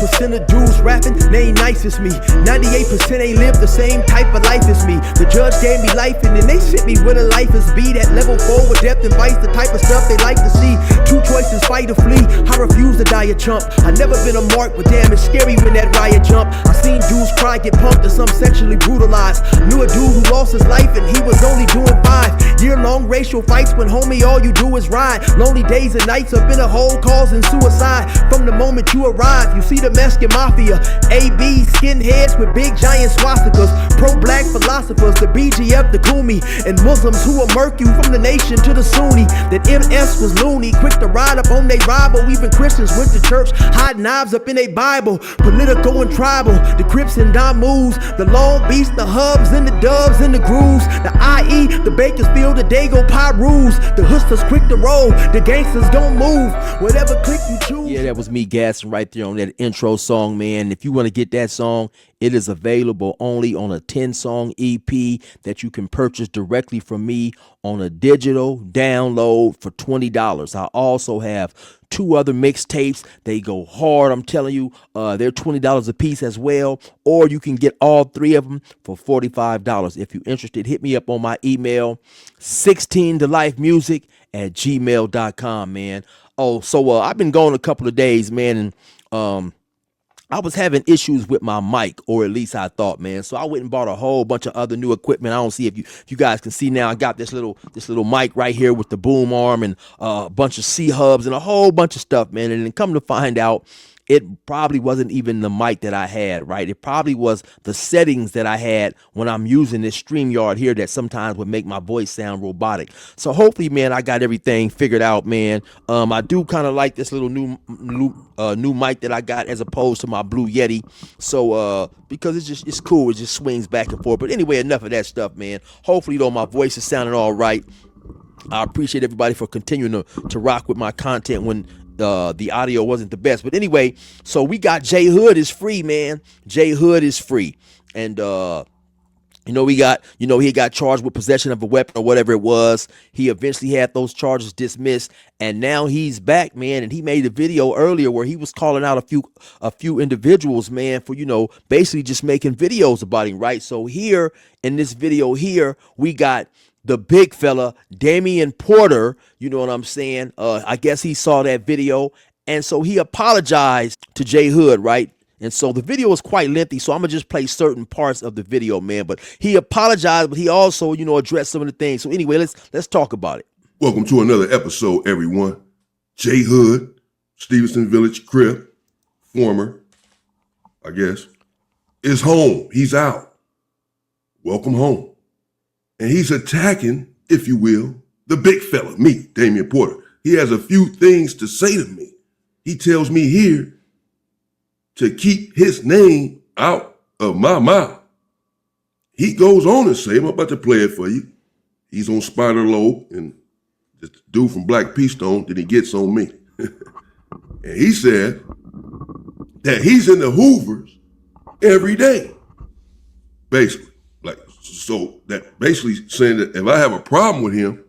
1% of dudes rapping, they ain't nice as me. 98% ain't live the same type of life as me. The judge gave me life and then they sent me where the life is be. That level 4 with depth and vice, the type of stuff they like to see. Two choices, fight or flee. I refuse to die a chump. I never been a mark, but damn, it's scary when that riot jump. I seen dudes cry, get pumped, and some sexually brutalized. Knew a dude who lost his life and he was only doing 5 year-long racial fights when homie all you do is ride. Lonely days and nights up in a hole causing suicide. From the moment you arrive, you see the Mexican mafia, AB skinheads with big giant swastikas, pro-black philosophers, the BGF, the Kumi, and Muslims who will murk you from the nation to the Sunni. That MS was loony, quick to ride up on they rival. Even Christians went to church, hide knives up in they Bible. Political and tribal, the Crips and Damus, the Long Beach, the Hubs and the Dubs and the Grooves, the IE, the Bakersfield, the Dago Pyrus, the Hustlers quick to roll, the gangsters gon' move, whatever click you choose. Yeah, that was me gassing right there on that intro song, man. If you want to get that song, it is available only on a 10-song EP that you can purchase directly from me on a digital download for $20. I also have 2 other mixtapes. They go hard, I'm telling you. They're $20 a piece as well. Or you can get all 3 of them for $45. If you're interested, hit me up on my email, 16thelifemusic@gmail.com, man. Oh, so I've been gone a couple of days, man, and I was having issues with my mic, or at least I thought, man. So I went and bought a whole bunch of other new equipment. I don't see if you guys can see now. I got this little mic right here with the boom arm and a bunch of C hubs and a whole bunch of stuff, man. And then come to find out, it probably wasn't even the mic that I had, right? It probably was the settings that I had when I'm using this StreamYard here that sometimes would make my voice sound robotic. So hopefully, man, I got everything figured out, man. I do kind of like this little new mic that I got as opposed to my Blue Yeti. So because it's cool, it just swings back and forth. But anyway, enough of that stuff, man. Hopefully, though, my voice is sounding all right. I appreciate everybody for continuing to rock with my content when the audio wasn't the best. But anyway, so we got J Hood is free, man. J Hood is free. And he got charged with possession of a weapon or whatever it was. He eventually had those charges dismissed, and now he's back, man. And he made a video earlier where he was calling out a few individuals, man, for basically just making videos about him, right? So here in this video here, we got the big fella, Damien Porter, you know what I'm saying? I guess he saw that video, and so he apologized to J Hood, right? And so the video is quite lengthy, so I'm going to just play certain parts of the video, man. But he apologized, but he also, addressed some of the things. So anyway, let's talk about it. Welcome to another episode, everyone. J Hood, Stevenson Village Crip, former, I guess, is home. He's out. Welcome home. And he's attacking, if you will, the big fella, me, Damien Porter. He has a few things to say to me. He tells me here to keep his name out of my mouth. He goes on to say, I'm about to play it for you. He's on Spider Low, and this dude from Black Peace Stone, then he gets on me. And he said that he's in the Hoovers every day, basically. So that basically saying that if I have a problem with him,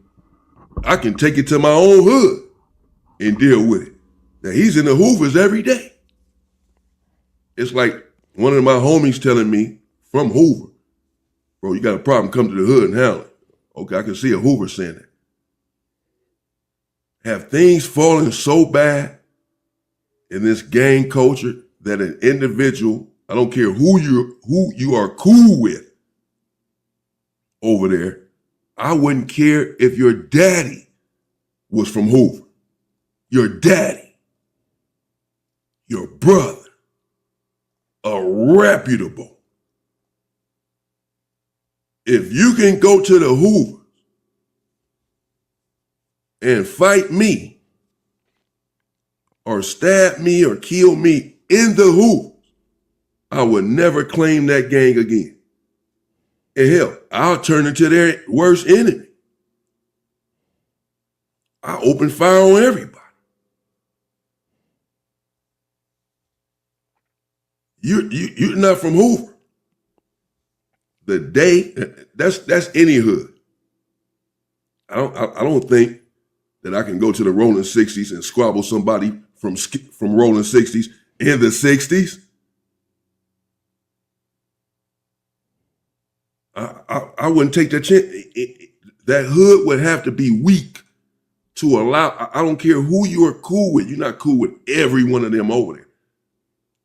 I can take it to my own hood and deal with it. That he's in the Hoovers every day. It's like one of my homies telling me from Hoover, bro, you got a problem, come to the hood and handle it. Okay, I can see a Hoover saying that. Have things fallen so bad in this gang culture that an individual, I don't care who you are cool with over there, I wouldn't care if your daddy was from Hoover. Your daddy, your brother, a reputable. If you can go to the Hoovers and fight me or stab me or kill me in the Hoovers, I would never claim that gang again. And hell, I'll turn into their worst enemy. I open fire on everybody. You're not from Hoover. The day, that's any hood. I don't think that I can go to the Rolling 60s and squabble somebody from Rolling 60s in the 60s. I wouldn't take that chance. That hood would have to be weak to allow. I don't care who you are cool with. You're not cool with every one of them over there.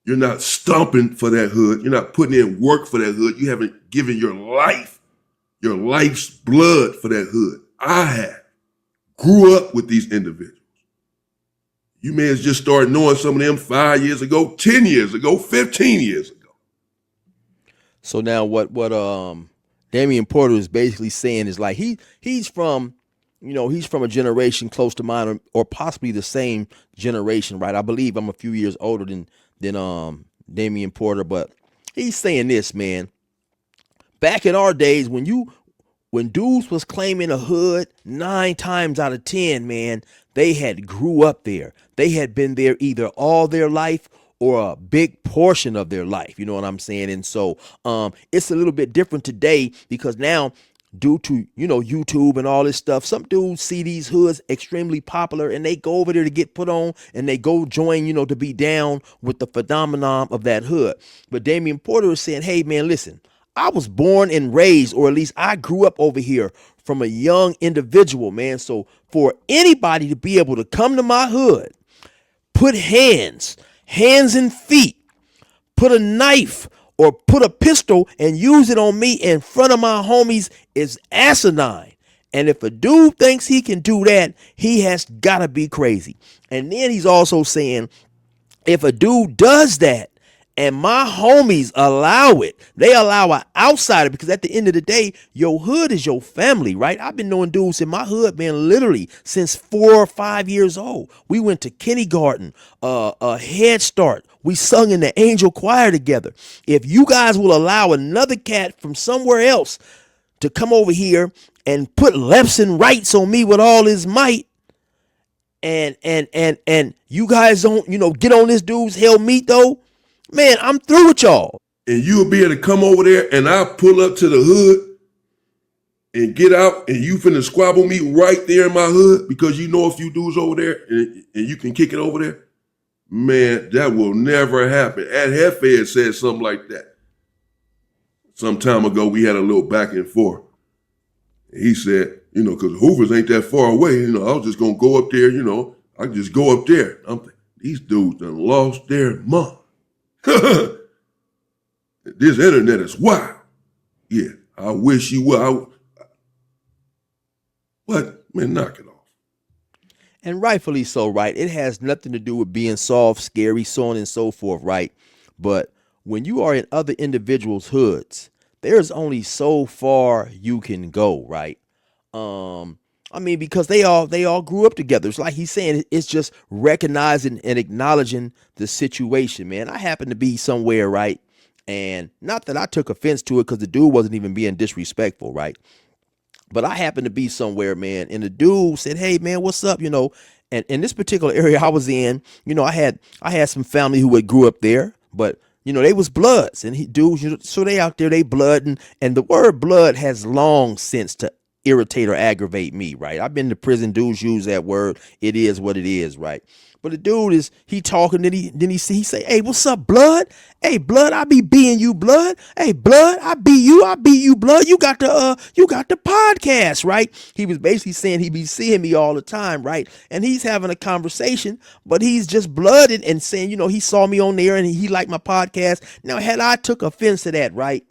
You're not stomping for that hood. You're not putting in work for that hood. You haven't given your life's blood for that hood. I have. Grew up with these individuals. You may have just started knowing some of them 5 years ago, 10 years ago, 15 years ago. So now what Damien Porter is basically saying is like he's from a generation close to mine or possibly the same generation, right? I believe I'm a few years older than Damien Porter, but he's saying this, man. Back in our days when dudes was claiming a hood, 9 times out of 10, man, they had grew up there. They had been there either all their life or a big portion of their life. You know what I'm saying? And so it's a little bit different today because now, due to, YouTube and all this stuff, some dudes see these hoods extremely popular and they go over there to get put on and they go join, to be down with the phenomenon of that hood. But Damien Porter is saying, hey, man, listen, I was born and raised, or at least I grew up over here from a young individual, man. So for anybody to be able to come to my hood, put hands and feet, put a knife or put a pistol and use it on me in front of my homies is asinine. And if a dude thinks he can do that, he has got to be crazy. And then he's also saying, if a dude does that and my homies allow it, they allow an outsider, because at the end of the day, your hood is your family, right? I've been knowing dudes in my hood, man, literally since 4 or 5 years old. We went to kindergarten, a Head Start. We sung in the Angel Choir together. If you guys will allow another cat from somewhere else to come over here and put lefts and rights on me with all his might, and you guys don't, get on this dude's hell meat though, man, I'm through with y'all. And you'll be able to come over there and I'll pull up to the hood and get out and you finna squabble me right there in my hood because you know a few dudes over there and you can kick it over there. Man, that will never happen. Ed Headfed said something like that. Some time ago, we had a little back and forth. And he said, because Hoover's ain't that far away, I was just going to go up there, I can just go up there. I'm thinking, these dudes done lost their mind. This internet is wild. Yeah, I wish you would. What? Man, knock it off. And rightfully so, right? It has nothing to do with being soft, scary, so on and so forth, right? But when you are in other individuals' hoods, there's only so far you can go, right? Because they all grew up together. It's like he's saying, it's just recognizing and acknowledging the situation, man. I happen to be somewhere, right? And not that I took offense to it because the dude wasn't even being disrespectful, right? But I happened to be somewhere, man, and the dude said, hey, man, what's up, And in this particular area I was in, I had some family who had grew up there, but, they was bloods. And dudes, so they out there, they blood. And the word blood has long since to irritate or aggravate me, right? I've been to prison, dudes use that word. It is what it is, right? But the dude he talking, then he say, hey, what's up, blood? Hey, blood, I be being you, blood. Hey, blood, I be you, blood. You got the podcast, right? He was basically saying he be seeing me all the time, right? And he's having a conversation, but he's just blooded and saying, he saw me on there and he liked my podcast. Now, had I took offense to that, right,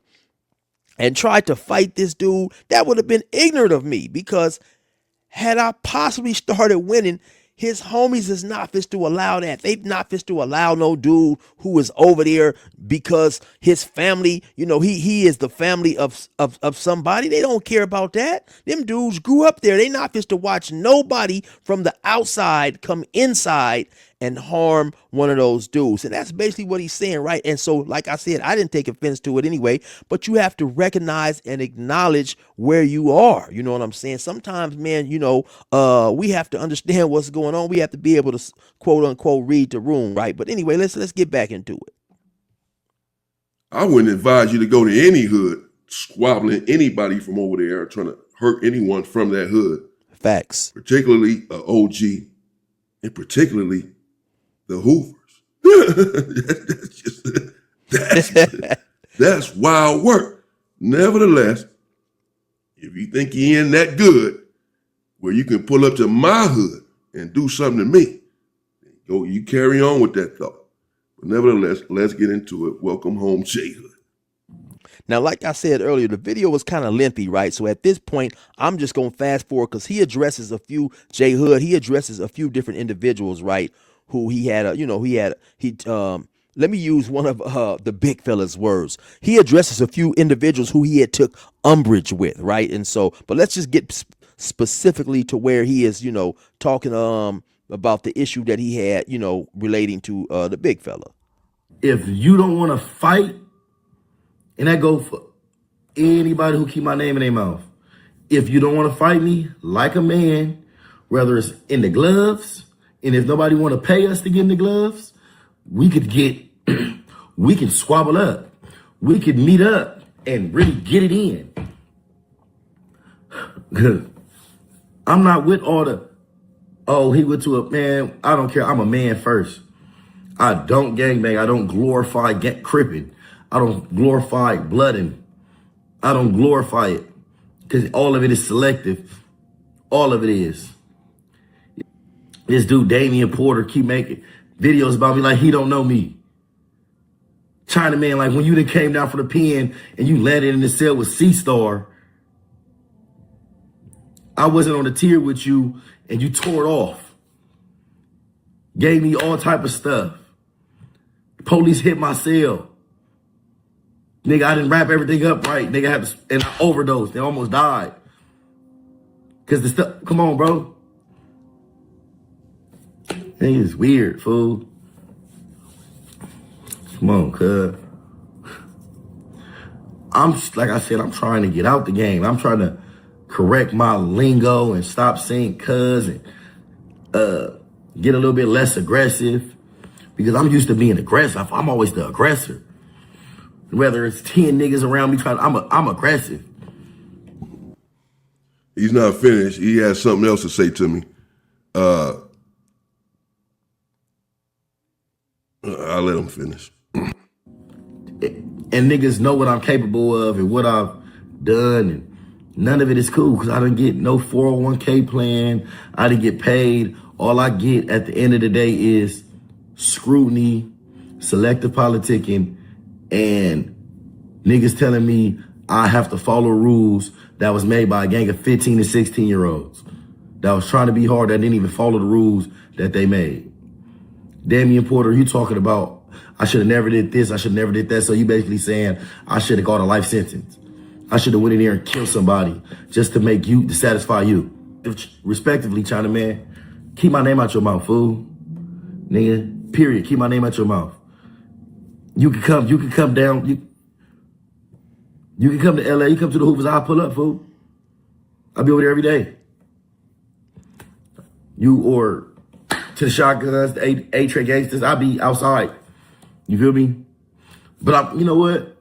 and tried to fight this dude, that would have been ignorant of me, because had I possibly started winning, his homies is not fit to allow that. They not fit to allow no dude who is over there because his family, he is the family of somebody. They don't care about that. Them dudes grew up there. They not fit to watch nobody from the outside come inside and harm one of those dudes. And that's basically what he's saying, right? And so, like I said, I didn't take offense to it anyway, but you have to recognize and acknowledge where you are. You know what I'm saying? Sometimes, man, we have to understand what's going on. We have to be able to, quote unquote, read the room, right? But anyway, let's get back into it. I wouldn't advise you to go to any hood squabbling anybody from over there or trying to hurt anyone from that hood. Facts. Particularly an OG, and particularly the Hoovers. That's wild work. Nevertheless, if you think you're in that good, where you can pull up to my hood and do something to me, go, you carry on with that thought. But nevertheless, let's get into it. Welcome home, J Hood. Now, like I said earlier, the video was kind of lengthy, right? So at this point, I'm just going to fast forward because he addresses a few, J Hood, he addresses a few different individuals, right? Who he had, let me use one of the big fella's words. He addresses a few individuals who he had took umbrage with, right? And so, but let's just get specifically to where he is, talking about the issue that he had, relating to the big fella. If you don't want to fight, and that go for anybody who keep my name in their mouth. If you don't want to fight me like a man, whether it's in the gloves, and if nobody want to pay us to get in the gloves, we could get, we can squabble up. We could meet up and really get it in. I'm not with all the, oh, he went to a man. I don't care. I'm a man first. I don't gangbang. I don't glorify cripping. I don't glorify blooding. I don't glorify it because all of it is selective. All of it is. This dude, Damien Porter, keep making videos about me like he don't know me. Chinaman, like when you done came down from the pen and you landed in the cell with C-Star, I wasn't on the tier with you and you tore it off. Gave me all type of stuff. Police hit my cell. Nigga, I didn't wrap everything up right. Nigga, and I overdosed. They almost died. Cause the stuff, come on, bro. Nigga, it's weird, fool. Come on, cuz. Like I said, I'm trying to get out the game. I'm trying to correct my lingo and stop saying cuz and get a little bit less aggressive. Because I'm used to being aggressive. I'm always the aggressor. Whether it's 10 niggas around me I'm aggressive. He's not finished. He has something else to say to me. I'll let him finish. And niggas know what I'm capable of and what I've done. And none of it is cool because I didn't get no 401k plan. I didn't get paid. All I get at the end of the day is scrutiny, selective politicking, and niggas telling me I have to follow rules that was made by a gang of 15 and 16-year-olds that was trying to be hard, that didn't even follow the rules that they made. Damien Porter, you talking about I should have never did this, I should have never did that. So you basically saying I should have got a life sentence. I should have went in there and killed somebody just to make you, to satisfy you. Respectively, China man, keep my name out your mouth, fool. Nigga, period. Keep my name out your mouth. You can come down. You can come to LA, you come to the Hoovers, I'll pull up, fool. I'll be over there every day. You or to the shotguns, the A-Train gangsters, I'll be outside. You feel me? But you know what?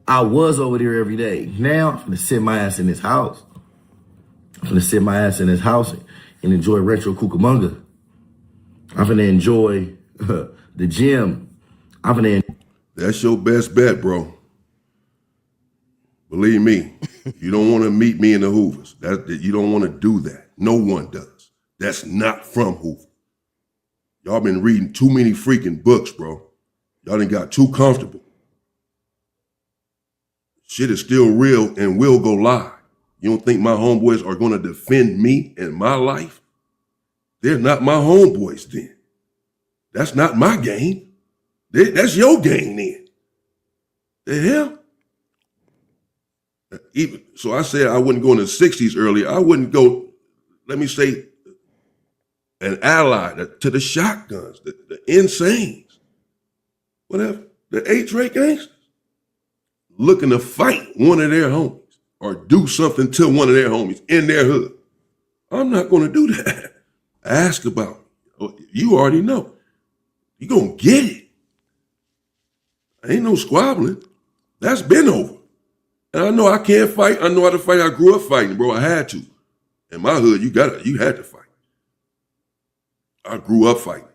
I was over there every day. Now I'm gonna sit my ass in this house. I'm gonna sit my ass in this house and enjoy retro Cucamonga. I'm gonna enjoy the gym. That's your best bet, bro. Believe me, you don't want to meet me in the Hoovers. You don't want to do that. No one does. That's not from Hoover. Y'all been reading too many freaking books, bro. Y'all done got too comfortable. Shit is still real and will go live. You don't think my homeboys are going to defend me and my life? They're not my homeboys then. That's not my game. That's your game then. The hell? Even so, I said I wouldn't go in the 60s earlier. I wouldn't go, let me say, an ally to the shotguns, the insanes, whatever, the A-Train gangsters, looking to fight one of their homies or do something to one of their homies in their hood. I'm not going to do that. Ask about it. You already know. You're going to get it. Ain't no squabbling. That's been over. And I know I can't fight. I know how to fight. I grew up fighting, bro. I had to. In my hood, you had to fight. I grew up fighting.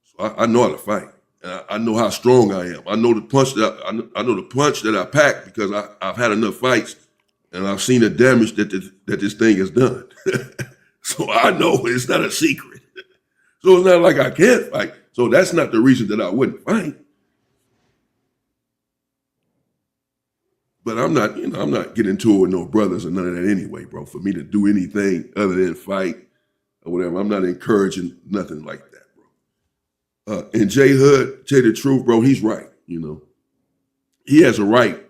So I know how to fight. And I know how strong I am. I know the punch I know the punch that I pack because I've had enough fights and I've seen the damage that this thing has done. So I know it's not a secret. So it's not like I can't fight. So that's not the reason that I wouldn't fight. But I'm not getting into it with no brothers or none of that anyway, bro. For me to do anything other than fight or whatever, I'm not encouraging nothing like that, bro. And Jay Hood, Jay the Truth, bro, he's right. He has a right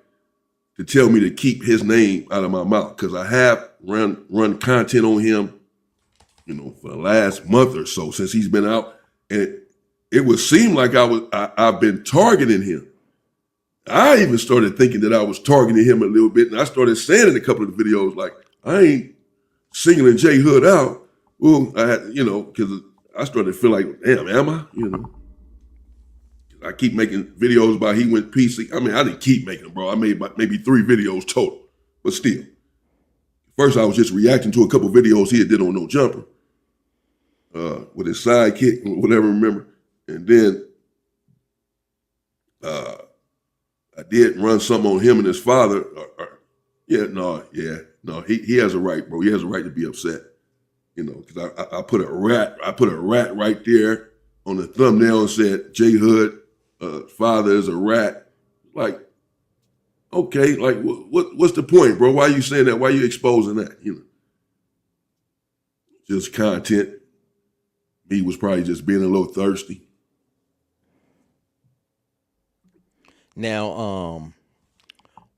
to tell me to keep his name out of my mouth because I have run content on him, for the last month or so since he's been out, and it would seem like I've been targeting him. I even started thinking that I was targeting him a little bit, and I started saying in a couple of the videos, like, I ain't singling Jay Hood out. Well, I had, because I started to feel like, damn, am I? I keep making videos about he went PC. I mean, I didn't keep making them, bro. I made about maybe 3 videos total, but still. First, I was just reacting to a couple of videos he did on No Jumper with his sidekick, or whatever, remember? And then I did run something on him and his father. He has a right, bro. He has a right to be upset, because I put a rat right there on the thumbnail and said Jay Hood, father is a rat. Like, okay, like what's the point, bro? Why are you saying that? Why are you exposing that? Just content. He was probably just being a little thirsty. Now,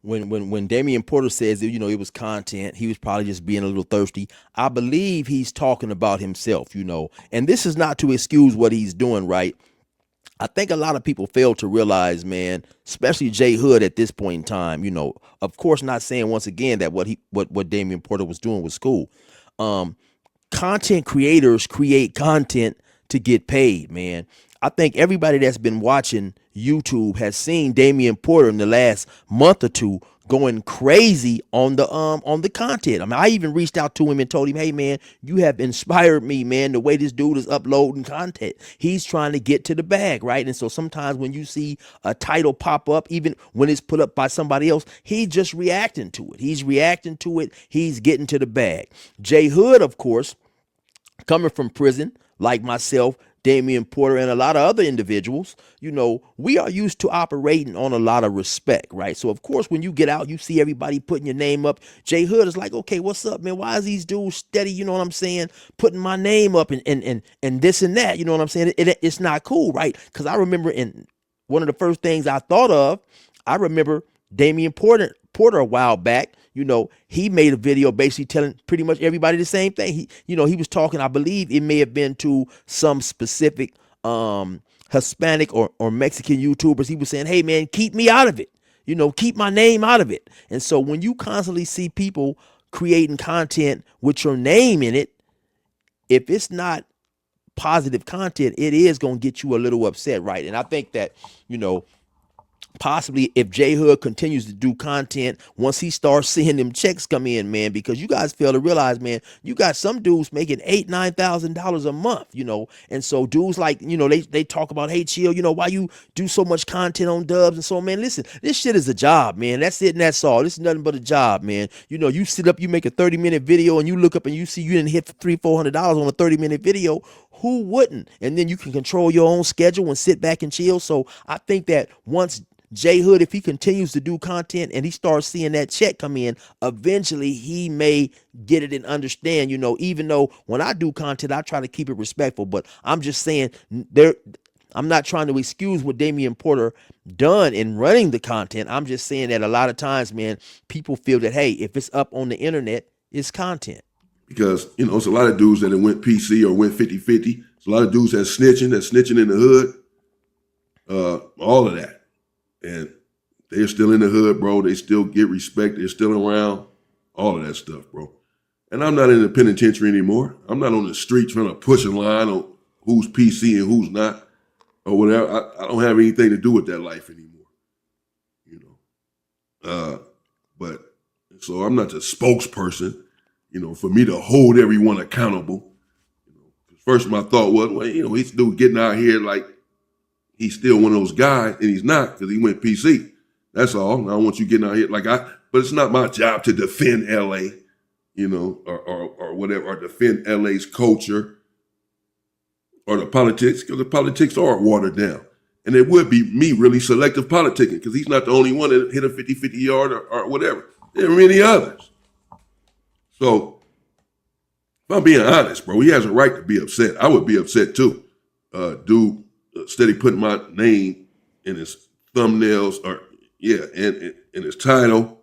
when Damien Porter says that, it was content, he was probably just being a little thirsty. I believe he's talking about himself, and this is not to excuse what he's doing, right? I think a lot of people fail to realize, man, especially Jay Hood at this point in time, of course, not saying once again that what Damien Porter was doing was cool. Content creators create content to get paid, man. I think everybody that's been watching YouTube has seen Damien Porter in the last month or two going crazy on the content. I mean, I even reached out to him and told him, hey, man, you have inspired me, man, the way this dude is uploading content. He's trying to get to the bag, right? And so sometimes when you see a title pop up, even when it's put up by somebody else, he's just reacting to it. He's reacting to it. He's getting to the bag. Jay Hood, of course, coming from prison, like myself, Damien Porter, and a lot of other individuals, we are used to operating on a lot of respect, right? So, of course, when you get out, you see everybody putting your name up. Jay Hood is like, okay, what's up, man? Why is these dudes steady, you know what I'm saying, putting my name up and this and that, you know what I'm saying? It's not cool, right? Because I remember in one of the first things I thought of, I remember Damien Porter a while back. He made a video basically telling pretty much everybody the same thing. He was talking, I believe it may have been to some specific Hispanic or Mexican YouTubers. He was saying, hey, man, keep me out of it. Keep my name out of it. And so when you constantly see people creating content with your name in it, if it's not positive content, it is going to get you a little upset, right? And I think that, possibly if Jay Hood continues to do content, once he starts seeing them checks come in, man, because you guys fail to realize, man, you got some dudes making $8,000-$9,000 a month, and so dudes like, they talk about, hey, chill, why you do so much content on dubs and so, man, listen, this shit is a job, man. That's it and that's all. This is nothing but a job, man. You sit up, you make a 30-minute video and you look up and you see you didn't hit $300-$400 on a 30-minute video. Who wouldn't? And then you can control your own schedule and sit back and chill. So I think that once Jay Hood, if he continues to do content and he starts seeing that check come in, eventually he may get it and understand, even though when I do content, I try to keep it respectful, but I'm just saying I'm not trying to excuse what Damien Porter done in running the content. I'm just saying that a lot of times, man, people feel that, hey, if it's up on the internet, it's content. Because, it's a lot of dudes that went PC or went 50-50. It's a lot of dudes that's snitching in the hood, all of that. And they're still in the hood, bro. They still get respect. They're still around. All of that stuff, bro. And I'm not in the penitentiary anymore. I'm not on the street trying to push a line on who's PC and who's not or whatever. I don't have anything to do with that life anymore, But so I'm not the spokesperson, for me to hold everyone accountable. First, my thought was, well, he's dude getting out here like he's still one of those guys, and he's not because he went PC. That's all. And I don't want you getting out here but it's not my job to defend LA, or whatever, or defend LA's culture or the politics, because the politics are watered down. And it would be me really selective politicking, because he's not the only one that hit a 50-50 yard or whatever. There are many others. So, if I'm being honest, bro, he has a right to be upset. I would be upset too. Dude steady putting my name in his thumbnails and in his title,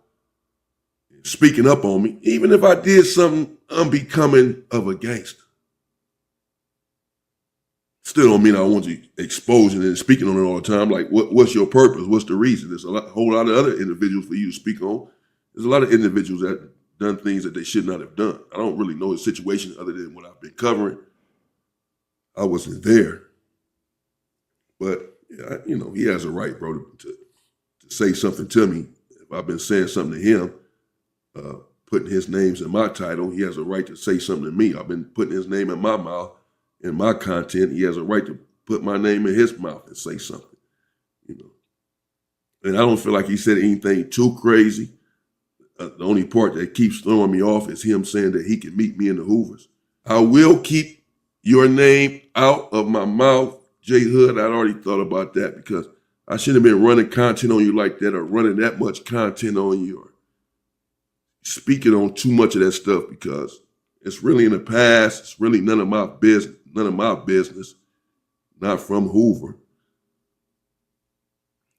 speaking up on me, even if I did something unbecoming of a gangster. Still don't mean I want you exposing it and speaking on it all the time. Like, what's your purpose? What's the reason? There's a whole lot of other individuals for you to speak on. There's a lot of individuals that have done things that they should not have done. I don't really know his situation other than what I've been covering. I wasn't there. But, he has a right, bro, to say something to me. If I've been saying something to him, putting his names in my title, he has a right to say something to me. I've been putting his name in my mouth. In my content, he has a right to put my name in his mouth and say something, And I don't feel like he said anything too crazy. The only part that keeps throwing me off is him saying that he can meet me in the Hoovers. I will keep your name out of my mouth, J Hood. I'd already thought about that, because I shouldn't have been running content on you like that, or running that much content on you, or speaking on too much of that stuff, because it's really in the past. It's really none of my business. Not from Hoover.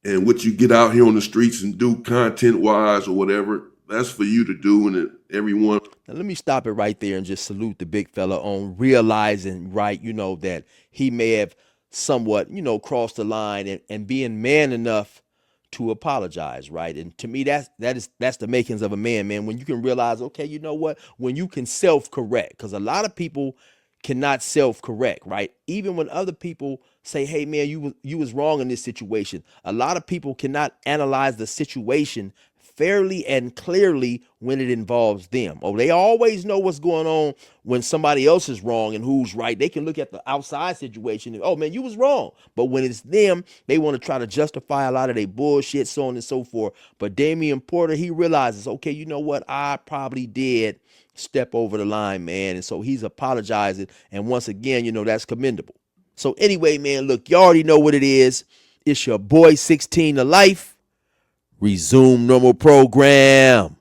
And what you get out here on the streets and do content-wise or whatever, that's for you to do, and everyone. Now, let me stop it right there and just salute the big fella on realizing, right, that he may have somewhat, crossed the line and being man enough to apologize, right? And to me, that's the makings of a man. When you can realize, okay, you know what? When you can self-correct, because a lot of people cannot self-correct, right? Even when other people say, hey man, you was wrong in this situation. A lot of people cannot analyze the situation fairly and clearly when it involves them. Oh, they always know what's going on when somebody else is wrong and who's right. They can look at the outside situation and, oh man, you was wrong. But when it's them, they want to try to justify a lot of their bullshit, so on and so forth. But Damien Porter, he realizes, okay, you know what? I probably did step over the line, man. And so he's apologizing. And once again, that's commendable. So anyway, man, look, you already know what it is. It's your boy 16 to life. Resume normal program.